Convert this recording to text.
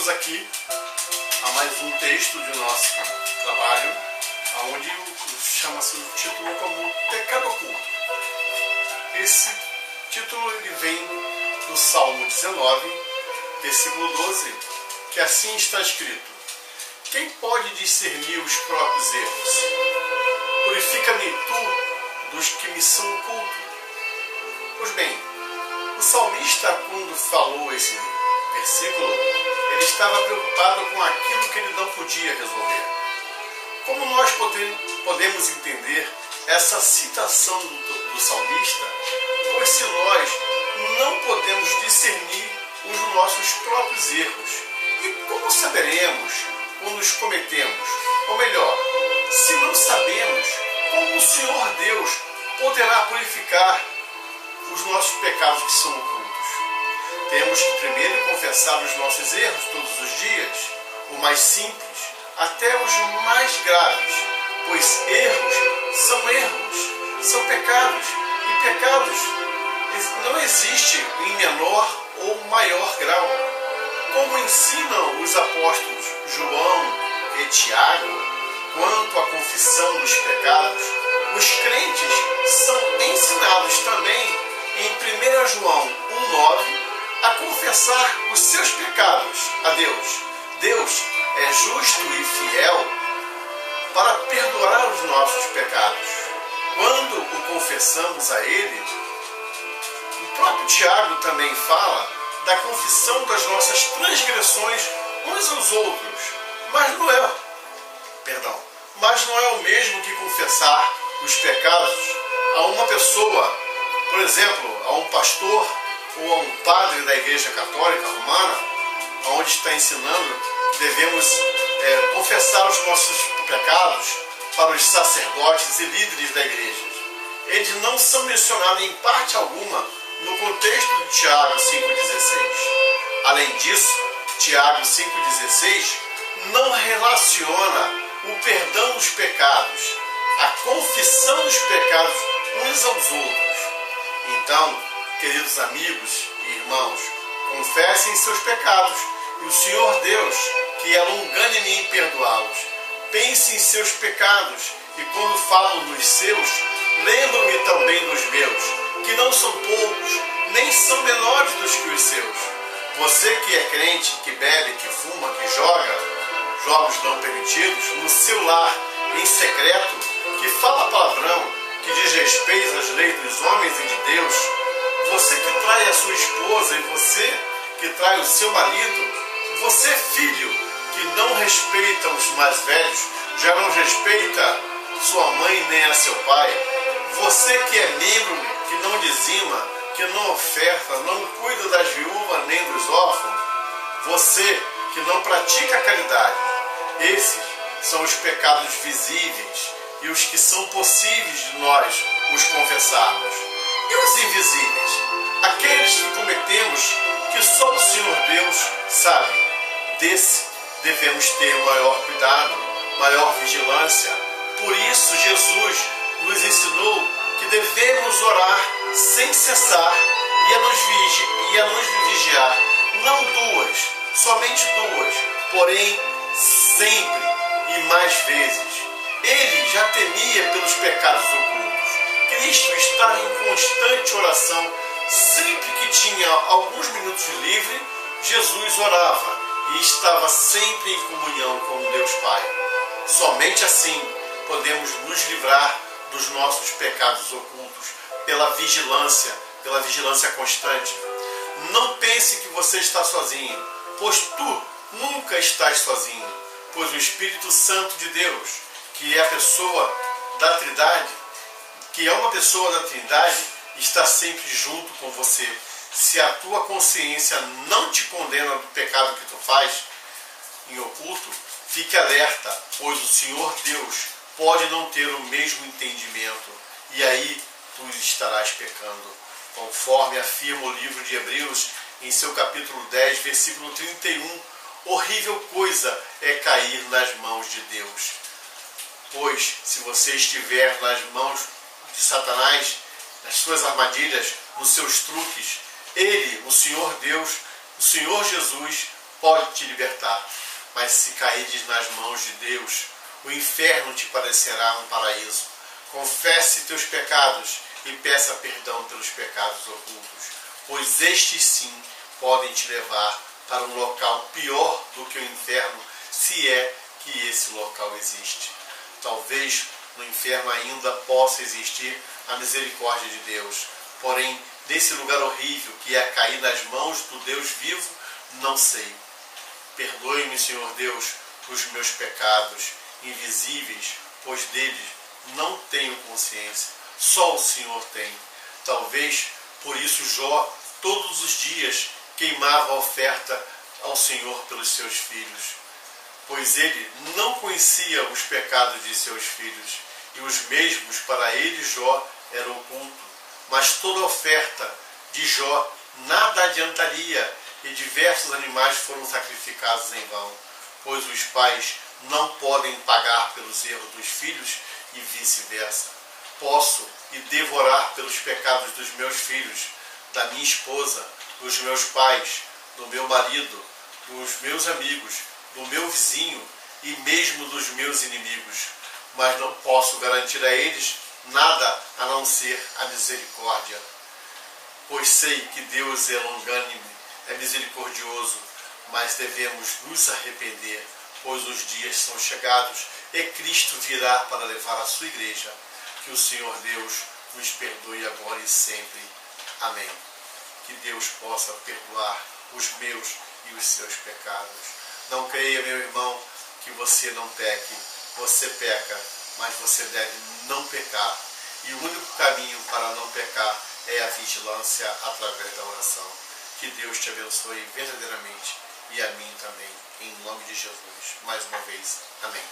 Chegamos aqui a mais um texto de nosso trabalho, onde chama-se o título como Pecado Oculto. Esse título ele vem do Salmo 19, versículo 12, que assim está escrito: quem pode discernir os próprios erros? Purifica-me tu dos que me são ocultos. Pois bem, o salmista, quando falou esse versículo, ele estava preocupado com aquilo que ele não podia resolver. Como nós podemos entender essa citação do salmista? Pois se nós não podemos discernir os nossos próprios erros, e como saberemos quando os cometemos? Ou melhor, se não sabemos, como o Senhor Deus poderá purificar os nossos pecados que são ocultos? Temos que primeiro confessar os nossos erros todos os dias, o mais simples até os mais graves, pois erros, são pecados, e pecados não existem em menor ou maior grau. Como ensinam os apóstolos João e Tiago, quanto à confissão dos pecados, os crentes são ensinados também em 1 João 1,9 a confessar os seus pecados a Deus. Deus é justo e fiel para perdoar os nossos pecados. Quando o confessamos a Ele, o próprio Tiago também fala da confissão das nossas transgressões uns aos outros, mas não é o mesmo que confessar os pecados a uma pessoa, por exemplo, a um pastor ou a um padre da Igreja Católica Romana, onde está ensinando que devemos confessar os nossos pecados para os sacerdotes e líderes da Igreja. Eles não são mencionados em parte alguma no contexto de Tiago 5,16. Além disso, Tiago 5,16 não relaciona o perdão dos pecados, a confissão dos pecados uns aos outros. Então, queridos amigos e irmãos, confessem seus pecados e o Senhor Deus, que é longânime em perdoá-los. Pense em seus pecados e quando falo nos seus, lembro-me também dos meus, que não são poucos, nem são menores dos que os seus. Você que é crente, que bebe, que fuma, que joga jogos não permitidos, no seu lar, em secreto, que fala palavrão, que desrespeita as leis dos homens e de Deus, você que trai a sua esposa e você que trai o seu marido, você filho que não respeita os mais velhos, já não respeita sua mãe nem a seu pai, você que é membro, que não dizima, que não oferta, não cuida das viúvas nem dos órfãos, você que não pratica a caridade. Esses são os pecados visíveis e os que são possíveis de nós os confessarmos. E os invisíveis? Aqueles que cometemos que só o Senhor Deus sabe. Desse devemos ter maior cuidado, maior vigilância. Por isso Jesus nos ensinou que devemos orar sem cessar e a nos vigiar. Não duas, somente duas, porém sempre e mais vezes. Ele já temia pelos pecados ocultos. Cristo estava em constante oração. Sempre que tinha alguns minutos livres, Jesus orava e estava sempre em comunhão com Deus Pai. Somente assim podemos nos livrar dos nossos pecados ocultos, pela vigilância constante. Não pense que você está sozinho, pois tu nunca estás sozinho, pois o Espírito Santo de Deus, que é a pessoa da Trindade, está sempre junto com você. Se a tua consciência não te condena do pecado que tu faz em oculto, fique alerta, pois o Senhor Deus pode não ter o mesmo entendimento, e aí tu estarás pecando, conforme afirma o livro de Hebreus em seu capítulo 10, versículo 31, horrível coisa é cair nas mãos de Deus. Pois, se você estiver nas mãos de Satanás, nas suas armadilhas, nos seus truques, Ele, o Senhor Deus, o Senhor Jesus, pode te libertar. Mas se cairdes nas mãos de Deus, o inferno te parecerá um paraíso. Confesse teus pecados e peça perdão pelos pecados ocultos, pois estes sim podem te levar para um local pior do que o inferno, se é que esse local existe. Talvez no inferno ainda possa existir a misericórdia de Deus, porém, desse lugar horrível que é cair nas mãos do Deus vivo, não sei. Perdoe-me, Senhor Deus, os meus pecados invisíveis, pois deles não tenho consciência. Só o Senhor tem. Talvez por isso Jó, todos os dias, queimava a oferta ao Senhor pelos seus filhos, pois ele não conhecia os pecados de seus filhos, e os mesmos para ele Jó era oculto. Mas toda a oferta de Jó nada adiantaria, e diversos animais foram sacrificados em vão, pois os pais não podem pagar pelos erros dos filhos e vice-versa. Posso e devorar pelos pecados dos meus filhos, da minha esposa, dos meus pais, do meu marido, dos meus amigos, do meu vizinho e mesmo dos meus inimigos, mas não posso garantir a eles nada a não ser a misericórdia. Pois sei que Deus é longânime, é misericordioso, mas devemos nos arrepender, pois os dias são chegados e Cristo virá para levar a sua igreja. Que o Senhor Deus nos perdoe agora e sempre. Amém. Que Deus possa perdoar os meus e os seus pecados. Não creia, meu irmão, que você não peque. Você peca, mas você deve não pecar. E o único caminho para não pecar é a vigilância através da oração. Que Deus te abençoe verdadeiramente e a mim também. Em nome de Jesus. Mais uma vez. Amém.